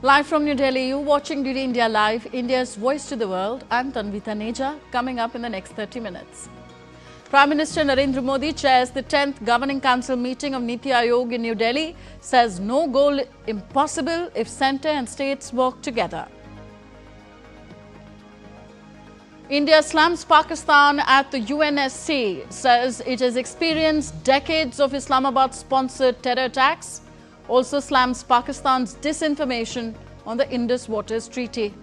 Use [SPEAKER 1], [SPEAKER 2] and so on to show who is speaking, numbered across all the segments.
[SPEAKER 1] Live from New Delhi, you're watching DD India Live, India's voice to the world. I'm Tanvi Taneja, coming up in the next 30 minutes. Prime Minister Narendra Modi chairs the 10th Governing Council meeting of NITI Aayog in New Delhi, says no goal impossible if centre and states work together. India slams Pakistan at the UNSC, says it has experienced decades of Islamabad-sponsored terror attacks. Also slams Pakistan's disinformation on the Indus Waters Treaty.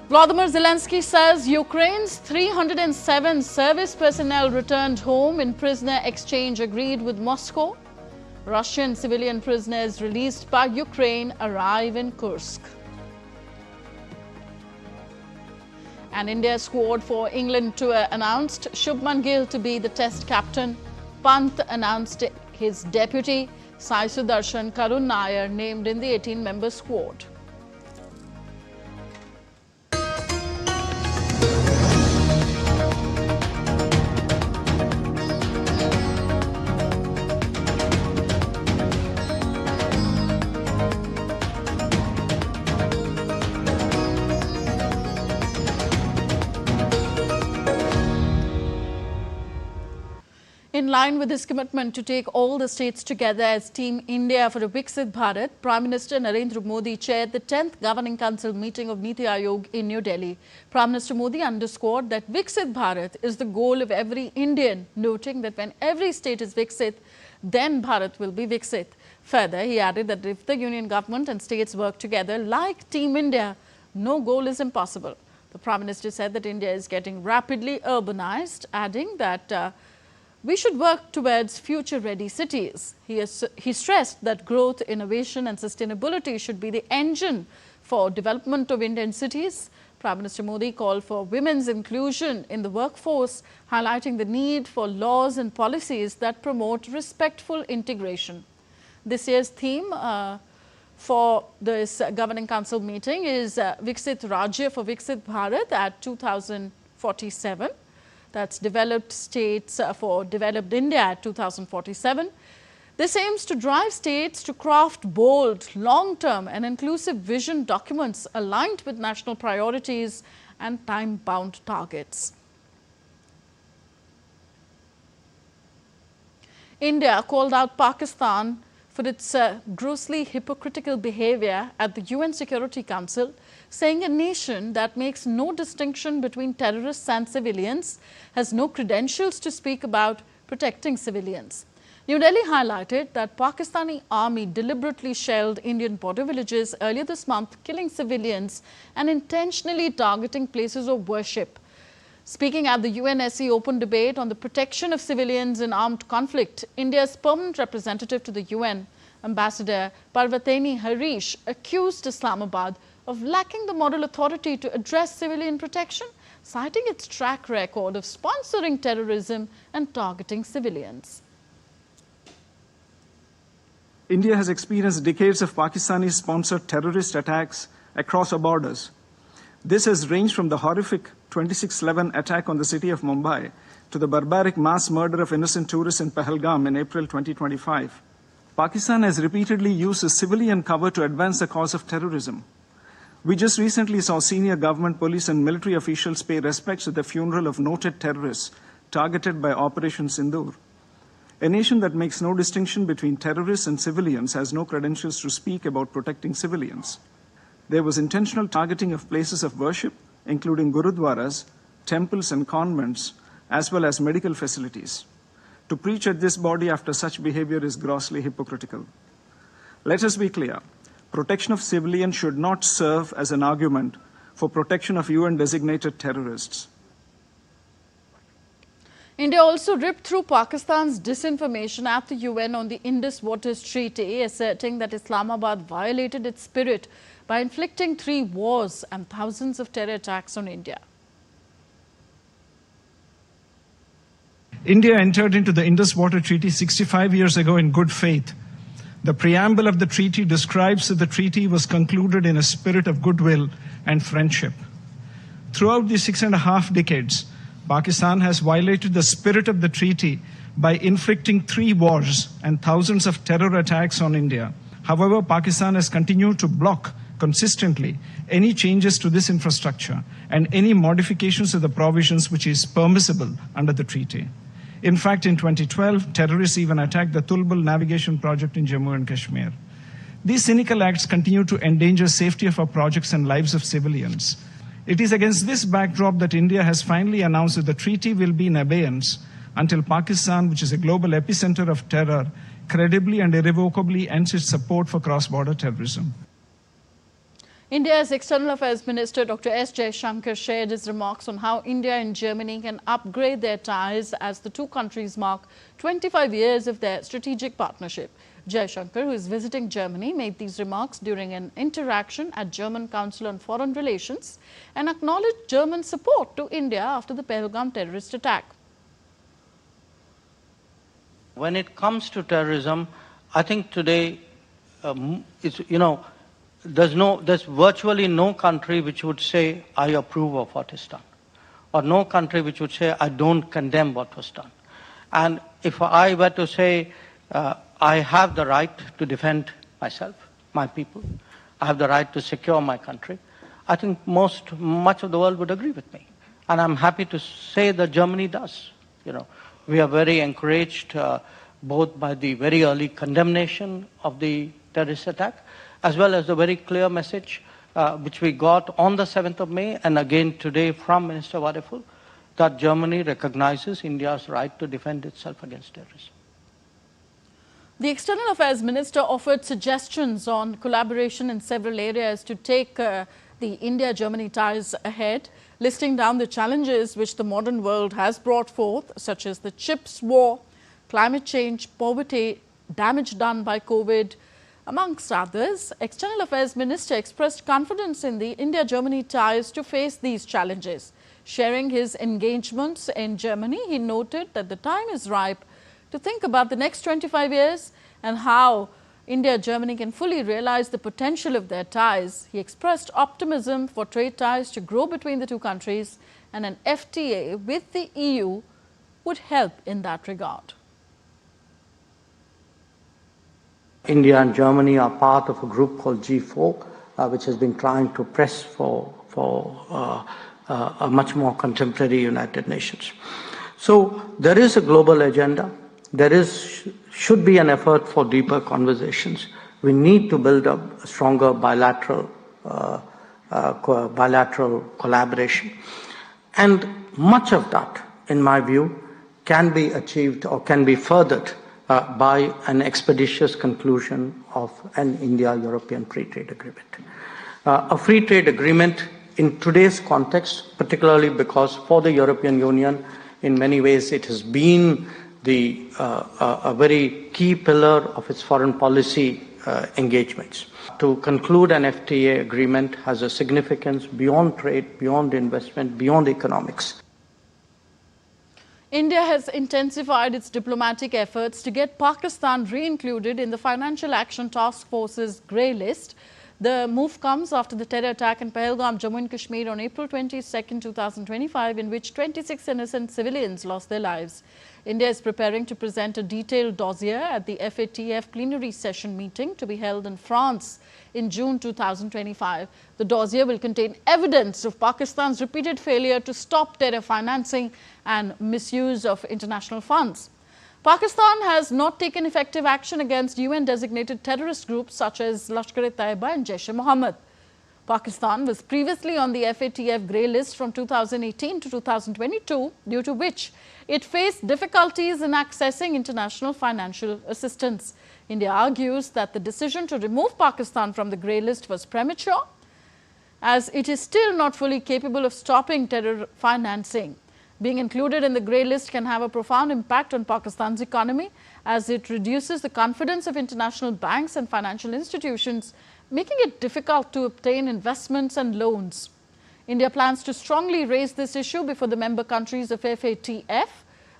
[SPEAKER 1] Volodymyr Zelensky says Ukraine's 307 service personnel returned home in prisoner exchange agreed with Moscow. Russian civilian prisoners released by Ukraine arrive in Kursk. And India's squad for England tour announced Shubman Gill to be the test captain. Pant announced his deputy, Doordarshan Karun Nair, named in the 18-member squad. In line with his commitment to take all the states together as Team India for a Viksit Bharat, Prime Minister Narendra Modi chaired the 10th Governing Council meeting of NITI Aayog in New Delhi. Prime Minister Modi underscored that Viksit Bharat is the goal of every Indian, noting that when every state is Viksit, then Bharat will be Viksit. Further, he added that if the Union government and states work together like Team India, no goal is impossible. The Prime Minister said that India is getting rapidly urbanized, adding that we should work towards future-ready cities. He stressed that growth, innovation and sustainability should be the engine for development of Indian cities. Prime Minister Modi called for women's inclusion in the workforce, highlighting the need for laws and policies that promote respectful integration. This year's theme for this Governing Council meeting is Viksit Rajya for Viksit Bharat at 2047. That's developed states for developed India at 2047. This aims to drive states to craft bold, long-term and inclusive vision documents aligned with national priorities and time-bound targets. India called out Pakistan for its grossly hypocritical behavior at the UN Security Council, saying a nation that makes no distinction between terrorists and civilians has no credentials to speak about protecting civilians. New Delhi highlighted that Pakistani army deliberately shelled Indian border villages earlier this month, killing civilians and intentionally targeting places of worship. Speaking at the UNSC open debate on the protection of civilians in armed conflict, India's permanent representative to the UN, Ambassador Parvateni Harish, accused Islamabad of lacking the moral authority to address civilian protection, citing its track record of sponsoring terrorism and targeting civilians.
[SPEAKER 2] India has experienced decades of Pakistani-sponsored terrorist attacks across our borders. This has ranged from the horrific 26/11 attack on the city of Mumbai to the barbaric mass murder of innocent tourists in Pahalgam in April 2025. Pakistan has repeatedly used a civilian cover to advance the cause of terrorism. We just recently saw senior government, police and military officials pay respects at the funeral of noted terrorists targeted by Operation Sindoor. A nation that makes no distinction between terrorists and civilians has no credentials to speak about protecting civilians. There was intentional targeting of places of worship, including gurudwaras, temples and convents, as well as medical facilities. To preach at this body after such behavior is grossly hypocritical. Let us be clear. Protection of civilians should not serve as an argument for protection of UN-designated terrorists.
[SPEAKER 1] India also ripped through Pakistan's disinformation at the UN on the Indus Waters Treaty, asserting that Islamabad violated its spirit by inflicting 3 wars and thousands of terror attacks on India.
[SPEAKER 3] India entered into the Indus Water Treaty 65 years ago in good faith. The preamble of the treaty describes that the treaty was concluded in a spirit of goodwill and friendship. Throughout the 6.5 decades, Pakistan has violated the spirit of the treaty by inflicting 3 wars and thousands of terror attacks on India. However, Pakistan has continued to block consistently any changes to this infrastructure and any modifications of the provisions which is permissible under the treaty. In fact, in 2012, terrorists even attacked the Tulbul navigation project in Jammu and Kashmir. These cynical acts continue to endanger safety of our projects and lives of civilians. It is against this backdrop that India has finally announced that the treaty will be in abeyance until Pakistan, which is a global epicenter of terror, credibly and irrevocably ends its support for cross-border terrorism.
[SPEAKER 1] India's External Affairs Minister Dr. S. Jaishankar shared his remarks on how India and Germany can upgrade their ties as the two countries mark 25 years of their strategic partnership. Jaishankar, who is visiting Germany, made these remarks during an interaction at German Council on Foreign Relations and acknowledged German support to India after the Pahalgam terrorist attack.
[SPEAKER 4] When it comes to terrorism, I think today, there's virtually no country which would say, I approve of what is done, or no country which would say, I don't condemn what was done. And if I were to say, I have the right to defend myself, my people, I have the right to secure my country, I think much of the world would agree with me. And I'm happy to say that Germany does. We are very encouraged both by the very early condemnation of the terrorist attack, as well as the very clear message which we got on the 7th of May and again today from Minister Wadeful, that Germany recognizes India's right to defend itself against terrorism.
[SPEAKER 1] The External Affairs Minister offered suggestions on collaboration in several areas to take the India-Germany ties ahead, listing down the challenges which the modern world has brought forth, such as the chips war, climate change, poverty, damage done by COVID, amongst others. External Affairs Minister expressed confidence in the India-Germany ties to face these challenges. Sharing his engagements in Germany, he noted that the time is ripe to think about the next 25 years and how India-Germany can fully realize the potential of their ties. He expressed optimism for trade ties to grow between the two countries, and an FTA with the EU would help in that regard.
[SPEAKER 4] India and Germany are part of a group called G4, which has been trying to press for a much more contemporary United Nations. So there is a global agenda. There should be an effort for deeper conversations. We need to build up a stronger bilateral collaboration. And much of that, in my view, can be achieved or can be furthered by an expeditious conclusion of an India-European free trade agreement. A free trade agreement in today's context, particularly because for the European Union, in many ways it has been a very key pillar of its foreign policy engagements. To conclude an FTA agreement has a significance beyond trade, beyond investment, beyond economics.
[SPEAKER 1] India has intensified its diplomatic efforts to get Pakistan re-included in the Financial Action Task Force's grey list. The move comes after the terror attack in Pahalgam, Jammu and Kashmir on April 22, 2025, in which 26 innocent civilians lost their lives. India is preparing to present a detailed dossier at the FATF plenary session meeting to be held in France in June 2025. The dossier will contain evidence of Pakistan's repeated failure to stop terror financing and misuse of international funds. Pakistan has not taken effective action against UN-designated terrorist groups such as Lashkar-e-Taiba and Jaish-e-Mohammed. Pakistan was previously on the FATF grey list from 2018 to 2022, due to which it faced difficulties in accessing international financial assistance. India argues that the decision to remove Pakistan from the grey list was premature, as it is still not fully capable of stopping terror financing. Being included in the grey list can have a profound impact on Pakistan's economy, as it reduces the confidence of international banks and financial institutions, making it difficult to obtain investments and loans. India plans to strongly raise this issue before the member countries of FATF.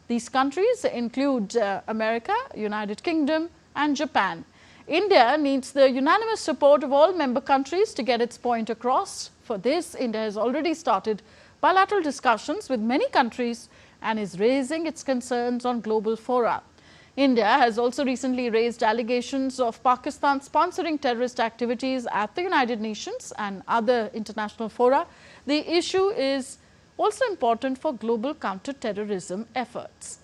[SPEAKER 1] These countries include America, United Kingdom and Japan. India needs the unanimous support of all member countries to get its point across. For this, India has already started bilateral discussions with many countries and is raising its concerns on global fora. India has also recently raised allegations of Pakistan sponsoring terrorist activities at the United Nations and other international fora. The issue is also important for global counter-terrorism efforts.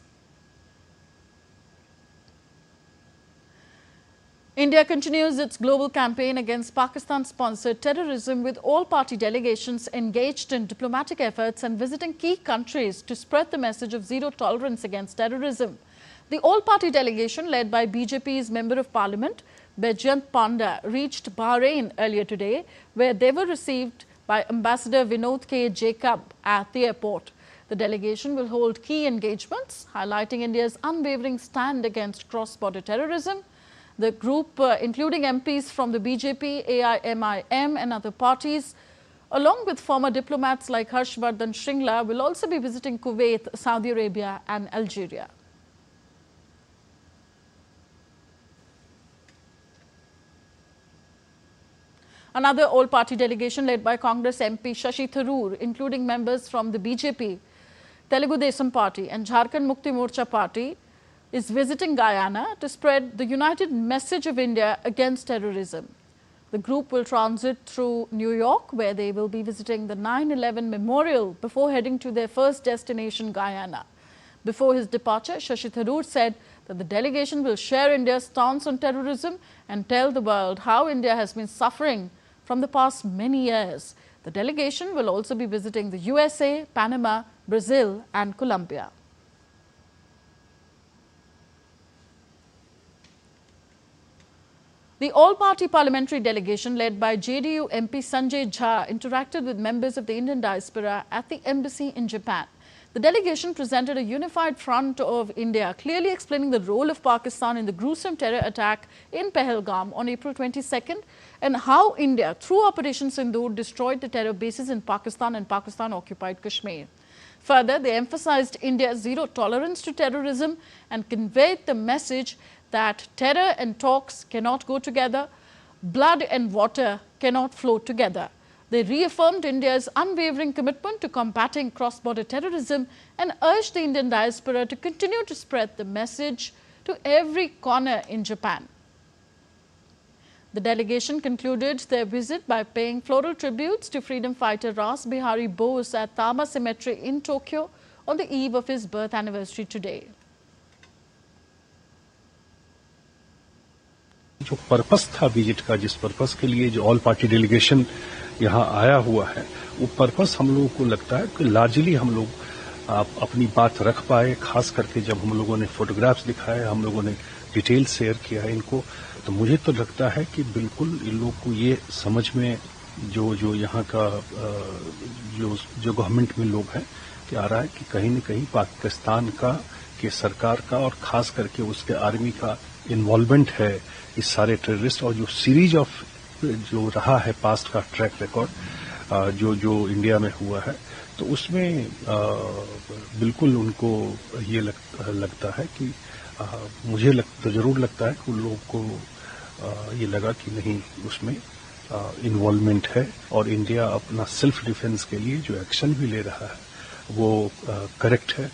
[SPEAKER 1] India continues its global campaign against Pakistan-sponsored terrorism, with all-party delegations engaged in diplomatic efforts and visiting key countries to spread the message of zero tolerance against terrorism. The all-party delegation, led by BJP's Member of Parliament, Bejant Panda, reached Bahrain earlier today, where they were received by Ambassador Vinod K. Jacob at the airport. The delegation will hold key engagements, highlighting India's unwavering stand against cross-border terrorism. The group, including MPs from the BJP, AIMIM and other parties, along with former diplomats like Harshvardhan Shringla, will also be visiting Kuwait, Saudi Arabia and Algeria. Another all-party delegation led by Congress MP Shashi Tharoor, including members from the BJP, Telugu Desam Party and Jharkhand Mukti Morcha Party, is visiting Guyana to spread the united message of India against terrorism. The group will transit through New York, where they will be visiting the 9/11 Memorial before heading to their first destination, Guyana. Before his departure, Shashi Tharoor said that the delegation will share India's stance on terrorism and tell the world how India has been suffering from the past many years. The delegation will also be visiting the USA, Panama, Brazil and Colombia. The all-party parliamentary delegation led by JDU MP Sanjay Jha interacted with members of the Indian diaspora at the embassy in Japan. The delegation presented a unified front of India, clearly explaining the role of Pakistan in the gruesome terror attack in Pahalgam on April 22nd and how India, through Operation Sindoor, destroyed the terror bases in Pakistan and Pakistan-occupied Kashmir. Further, they emphasized India's zero tolerance to terrorism and conveyed the message that terror and talks cannot go together, blood and water cannot flow together. They reaffirmed India's unwavering commitment to combating cross-border terrorism and urged the Indian diaspora to continue to spread the message to every corner in Japan. The delegation concluded their visit by paying floral tributes to freedom fighter Ras Bihari Bose at Tama Cemetery in Tokyo on the eve of his birth anniversary today.
[SPEAKER 5] जो purpose था visit का, जिस purpose के लिए जो all party delegation यहाँ आया हुआ है, वो पर्पस हम लोगों को लगता है कि लार्जली हम लोग अपनी बात रख पाए, खास करके जब हम लोगों ने फोटोग्राफ्स दिखाए, हम लोगों ने डिटेल शेयर किया है इनको, तो मुझे तो लगता है कि बिल्कुल इन लोग को ये समझ में जो यहाँ का जो गवर्नमेंट में लोग हैं कि आ रहा है कि कहीं न कहीं पाकिस्तान का के सरकार का और खास करके उसके आर्मी का इन्वॉल्वमेंट है इस सारे टेररिस्ट, और जो सीरीज ऑफ जो रहा है पास्ट का ट्रैक रिकॉर्ड जो इंडिया में हुआ है, तो उसमें बिल्कुल उनको ये लगता है कि मुझे तो जरूर लगता है कि उन लोगों को ये लगा कि नहीं उसमें इन्वॉल्वमेंट है और इंडिया अपना सेल्फ डिफेंस के लिए जो एक्शन भी ले रहा है वो करेक्ट है.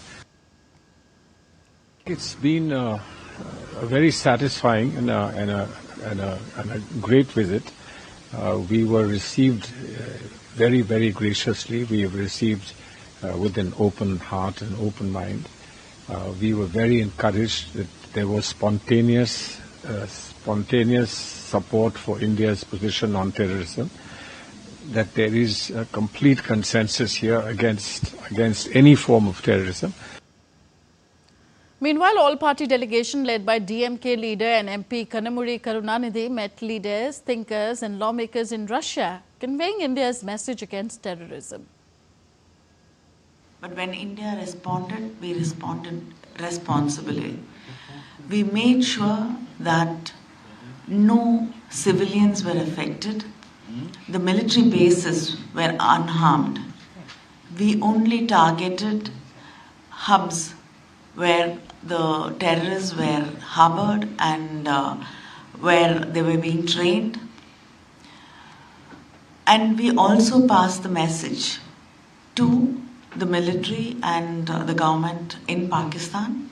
[SPEAKER 6] It's been a very satisfying and a great visit. We were received very, very graciously. We were received with an open heart and open mind. We were very encouraged that there was spontaneous support for India's position on terrorism, that there is a complete consensus here against any form of terrorism.
[SPEAKER 1] Meanwhile, all-party delegation led by DMK leader and MP Kanamuri Karunanidhi met leaders, thinkers and lawmakers in Russia, conveying India's message against terrorism.
[SPEAKER 7] But when India responded, we responded responsibly. We made sure that no civilians were affected. The military bases were unharmed. We only targeted hubs where the terrorists were harbored and where they were being trained. And we also passed the message to the military and the government in Pakistan.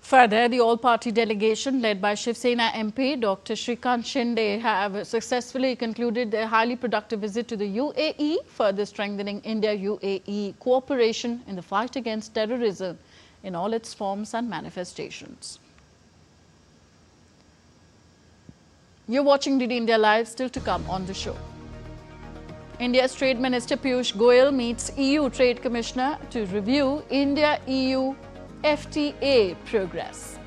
[SPEAKER 1] Further, the all-party delegation led by Shiv Sena MP Dr. Shrikant Shinde have successfully concluded their highly productive visit to the UAE, further strengthening India-UAE cooperation in the fight against terrorism in all its forms and manifestations. You're watching NITI India Live, still to come on the show. India's Trade Minister Piyush Goyal meets EU Trade Commissioner to review India-EU FTA progress.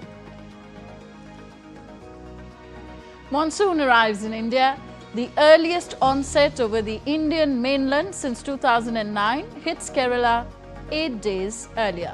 [SPEAKER 1] Monsoon arrives in India. The earliest onset over the Indian mainland since 2009 hits Kerala 8 days earlier.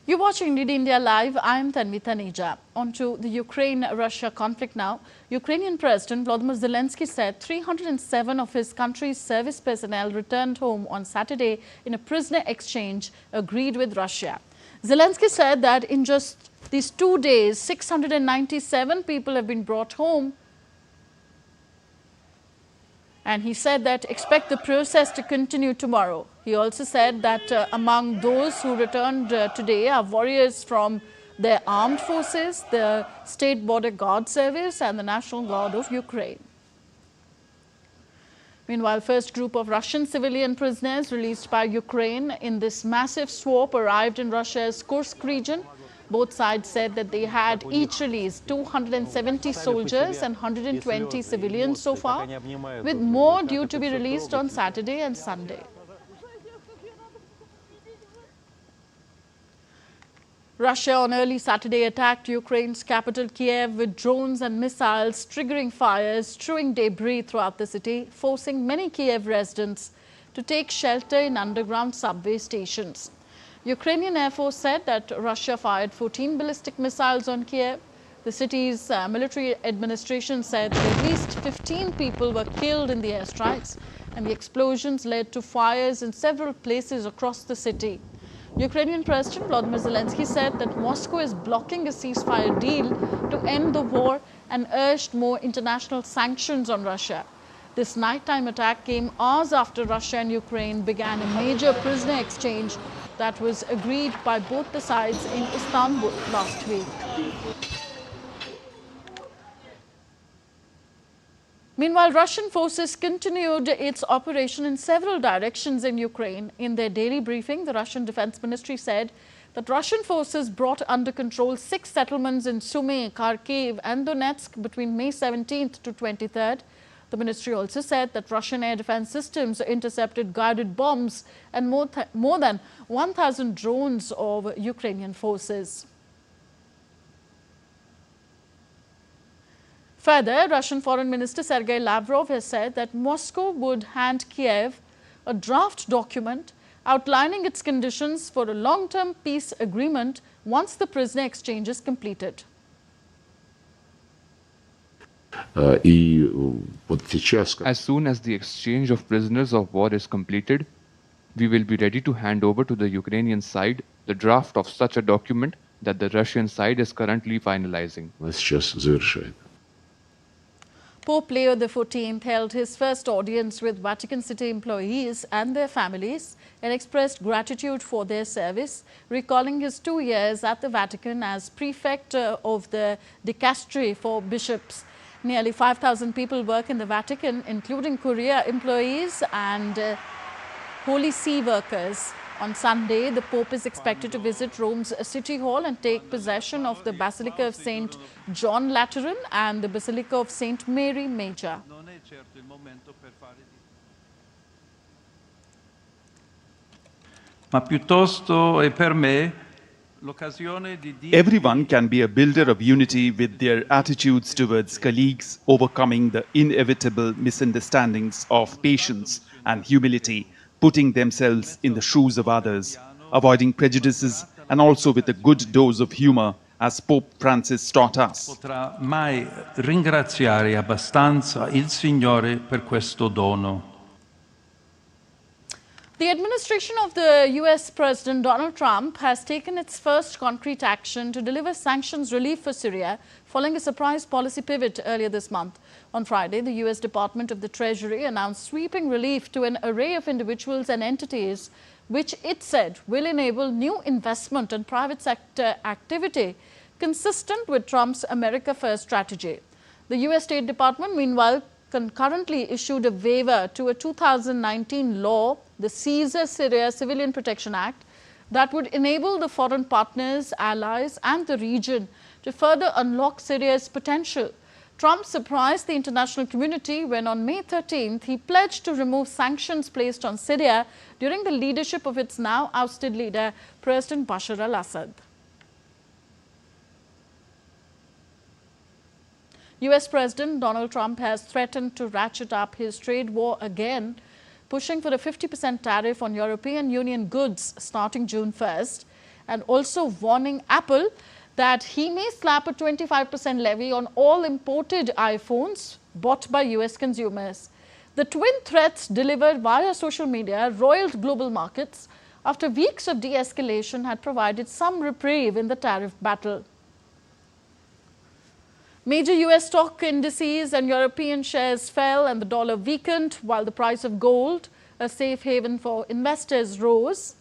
[SPEAKER 1] You're watching NITI India Live. I'm Tanvi Taneja. On to the Ukraine-Russia conflict now. Ukrainian President Volodymyr Zelensky said 307 of his country's service personnel returned home on Saturday in a prisoner exchange agreed with Russia. Zelensky said that in just these 2 days, 697 people have been brought home. And he said that expect the process to continue tomorrow. He also said that among those who returned today are warriors from their armed forces, the State Border Guard Service and the National Guard of Ukraine. Meanwhile, first group of Russian civilian prisoners released by Ukraine in this massive swap arrived in Russia's Kursk region. Both sides said that they had each released 270 soldiers and 120 civilians so far, with more due to be released on Saturday and Sunday. Russia on early Saturday attacked Ukraine's capital Kiev with drones and missiles, triggering fires, strewing debris throughout the city, forcing many Kiev residents to take shelter in underground subway stations. Ukrainian Air Force said that Russia fired 14 ballistic missiles on Kiev. The city's military administration said that at least 15 people were killed in the airstrikes, and the explosions led to fires in several places across the city. Ukrainian President Volodymyr Zelensky said that Moscow is blocking a ceasefire deal to end the war and urged more international sanctions on Russia. This nighttime attack came hours after Russia and Ukraine began a major prisoner exchange that was agreed by both the sides in Istanbul last week. Meanwhile, Russian forces continued its operation in several directions in Ukraine. In their daily briefing, the Russian Defense Ministry said that Russian forces brought under control 6 settlements in Sumy, Kharkiv and Donetsk between May 17th to 23rd. The ministry also said that Russian air defense systems intercepted guided bombs and more than 1,000 drones of Ukrainian forces. Further, Russian Foreign Minister Sergei Lavrov has said that Moscow would hand Kiev a draft document outlining its conditions for a long-term peace agreement once the prisoner exchange is completed.
[SPEAKER 8] As soon as the exchange of prisoners of war is completed, we will be ready to hand over to the Ukrainian side the draft of such a document that the Russian side is currently finalizing.
[SPEAKER 1] Pope Leo XIV held his first audience with Vatican City employees and their families and expressed gratitude for their service, recalling his 2 years at the Vatican as prefect of the dicastery for bishops. Nearly 5,000 people work in the Vatican, including courier employees and Holy See workers. On Sunday, the Pope is expected to visit Rome's City Hall and take possession of the Basilica of St. John Lateran and the Basilica of St. Mary Major.
[SPEAKER 9] Ma piuttosto è per me
[SPEAKER 10] Everyone can be a builder of unity with their attitudes towards colleagues, overcoming the inevitable misunderstandings of patience and humility, putting themselves in the shoes of others, avoiding prejudices, and also with a good dose of humor, as Pope Francis taught us.
[SPEAKER 9] Potrà mai ringraziare abbastanza il Signore per questo dono.
[SPEAKER 1] The administration of the US President Donald Trump has taken its first concrete action to deliver sanctions relief for Syria following a surprise policy pivot earlier this month. On Friday, the US Department of the Treasury announced sweeping relief to an array of individuals and entities, which it said will enable new investment and private sector activity consistent with Trump's America First strategy. The US State Department, meanwhile, concurrently issued a waiver to a 2019 law, the Caesar Syria Civilian Protection Act, that would enable the foreign partners, allies and the region to further unlock Syria's potential. Trump surprised the international community when on May 13th he pledged to remove sanctions placed on Syria during the leadership of its now ousted leader, President Bashar al-Assad. US President Donald Trump has threatened to ratchet up his trade war again, pushing for a 50% tariff on European Union goods starting June 1st, and also warning Apple that he may slap a 25% levy on all imported iPhones bought by US consumers. The twin threats delivered via social media roiled global markets after weeks of de-escalation had provided some reprieve in the tariff battle. Major US stock indices and European shares fell and the dollar weakened, while the price of gold, a safe haven for investors, rose.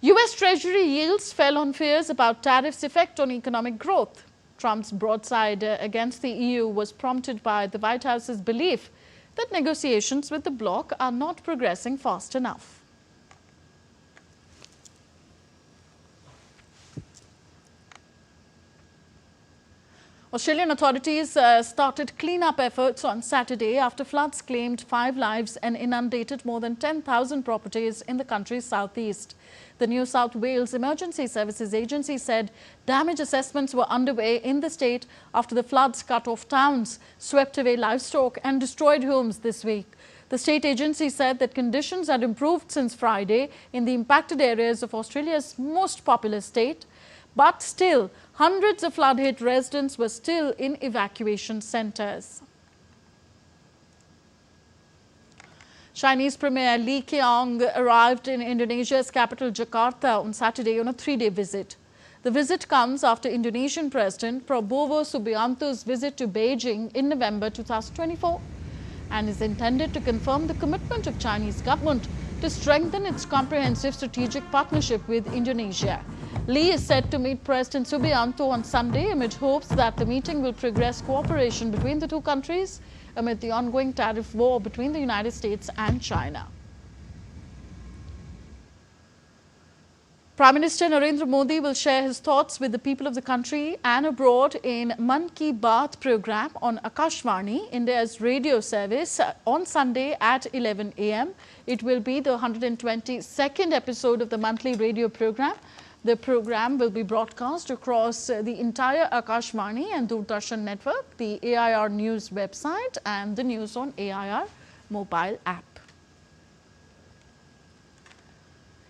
[SPEAKER 1] US Treasury yields fell on fears about tariffs' effect on economic growth. Trump's broadside against the EU was prompted by the White House's belief that negotiations with the bloc are not progressing fast enough. Australian authorities started clean-up efforts on Saturday after floods claimed 5 lives and inundated more than 10,000 properties in the country's southeast. The New South Wales Emergency Services Agency said damage assessments were underway in the state after the floods cut off towns, swept away livestock and destroyed homes this week. The state agency said that conditions had improved since Friday in the impacted areas of Australia's most populous state, but still, hundreds of flood-hit residents were still in evacuation centres. Chinese Premier Li Keqiang arrived in Indonesia's capital Jakarta on Saturday on a 3-day visit. The visit comes after Indonesian President Prabowo Subianto's visit to Beijing in November 2024 and is intended to confirm the commitment of Chinese government to strengthen its comprehensive strategic partnership with Indonesia. Li is set to meet President Subianto on Sunday amid hopes that the meeting will progress cooperation between the two countries amid the ongoing tariff war between the United States and China. Prime Minister Narendra Modi will share his thoughts with the people of the country and abroad in Man Ki Baat program on Akashvani, India's radio service, on Sunday at 11 a.m. It will be the 122nd episode of the monthly radio program. The program will be broadcast across the entire Akashvani and Doordarshan network, the AIR News website and the News on AIR mobile app.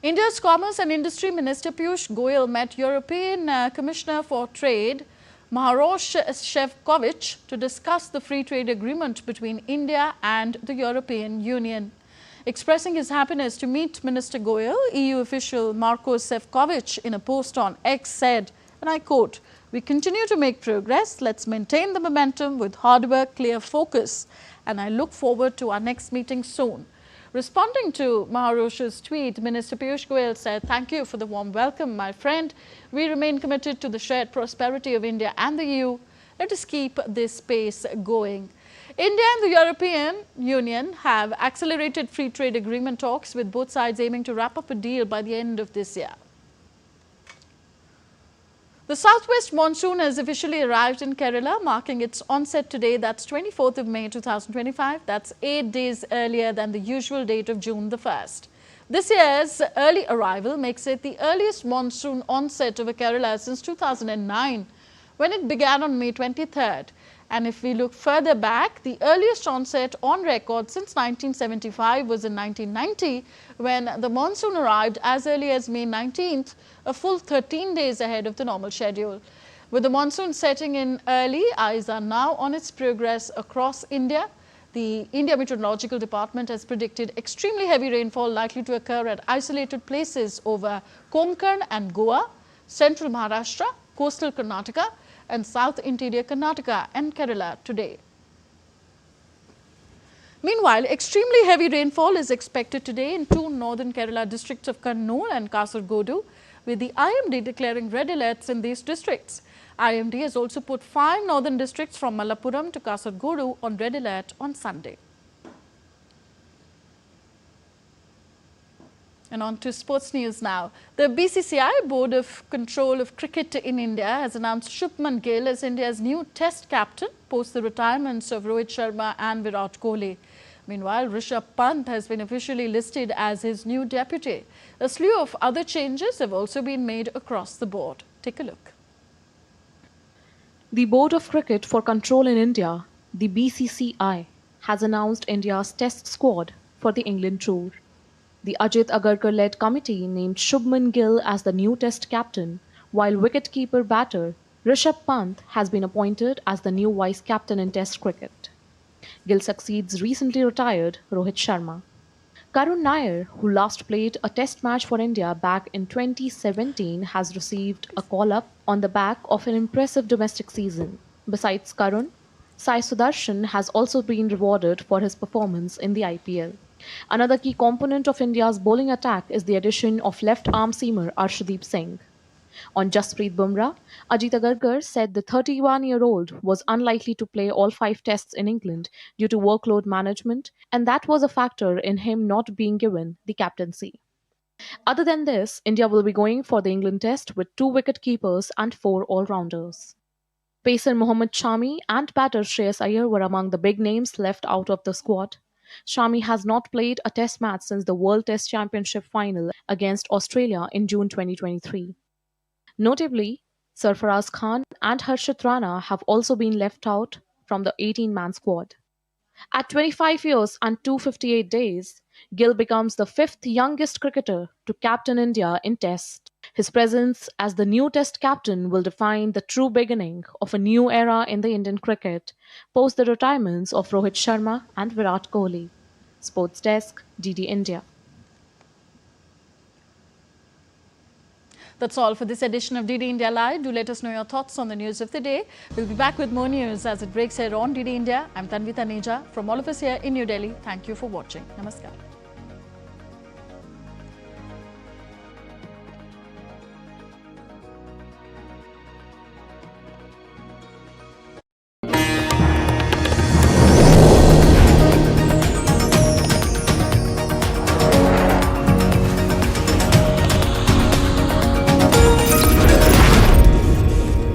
[SPEAKER 1] India's Commerce and Industry Minister Piyush Goyal met European Commissioner for Trade Maroš Šefčovič to discuss the free trade agreement between India and the European Union. Expressing his happiness to meet Minister Goyal, EU official Maroš Šefčovič in a post on X said, and I quote, "We continue to make progress. Let's maintain the momentum with hard work, clear focus, and I look forward to our next meeting soon." Responding to Maroš's tweet, Minister Piyush Goyal said, "Thank you for the warm welcome, my friend. We remain committed to the shared prosperity of India and the EU. Let us keep this pace going." India and the European Union have accelerated free trade agreement talks, with both sides aiming to wrap up a deal by the end of this year. The southwest monsoon has officially arrived in Kerala, marking its onset today. That's 24th of May 2025. That's 8 days earlier than the usual date of June the 1st. This year's early arrival makes it the earliest monsoon onset over Kerala since 2009, when it began on May 23rd. And if we look further back, the earliest onset on record since 1975 was in 1990, when the monsoon arrived as early as May 19th, a full 13 days ahead of the normal schedule. With the monsoon setting in early, eyes are now on its progress across India. The India Meteorological Department has predicted extremely heavy rainfall likely to occur at isolated places over Konkan and Goa, central Maharashtra, coastal Karnataka, and south interior Karnataka and Kerala today. Meanwhile, extremely heavy rainfall is expected today in two northern Kerala districts of Kannur and Kasargodu, with the IMD declaring red alerts in these districts. IMD has also put 5 northern districts from Malappuram to Kasargodu on red alert on Sunday. And on to sports news now. The BCCI, Board of Control of Cricket in India, has announced Shubman Gill as India's new Test captain post the retirements of Rohit Sharma and Virat Kohli. Meanwhile, Rishabh Pant has been officially listed as his new deputy. A slew of other changes have also been made across the board. Take a look.
[SPEAKER 11] The Board of Cricket for Control in India, the BCCI, has announced India's Test squad for the England tour. The Ajit Agarkar-led committee named Shubman Gill as the new Test captain, while wicket-keeper batter Rishabh Pant has been appointed as the new vice-captain in Test cricket. Gill succeeds recently retired Rohit Sharma. Karun Nair, who last played a Test match for India back in 2017, has received a call-up on the back of an impressive domestic season. Besides Karun, Sai Sudarshan has also been rewarded for his performance in the IPL. Another key component of India's bowling attack is the addition of left-arm seamer Arshdeep Singh. On Jasprit Bumrah, Ajit Agarkar said the 31-year-old was unlikely to play all 5 tests in England due to workload management, and that was a factor in him not being given the captaincy. Other than this, India will be going for the England test with 2 wicket-keepers and 4 all-rounders. Pacer Mohammad Shami and batter Shreyas Iyer were among the big names left out of the squad. Shami has not played a test match since the World Test Championship final against Australia in June 2023. Notably, Sarfaraz Khan and Harshit Rana have also been left out from the 18-man squad. At 25 years and 258 days, Gill becomes the 5th youngest cricketer to captain India in Test. His presence as the new Test captain will define the true beginning of a new era in the Indian cricket, post the retirements of Rohit Sharma and Virat Kohli. Sports Desk, DD India.
[SPEAKER 1] That's all for this edition of DD India Live. Do let us know your thoughts on the news of the day. We'll be back with more news as it breaks here on DD India. I'm Tanvi Taneja. From all of us here in New Delhi, thank you for watching. Namaskar.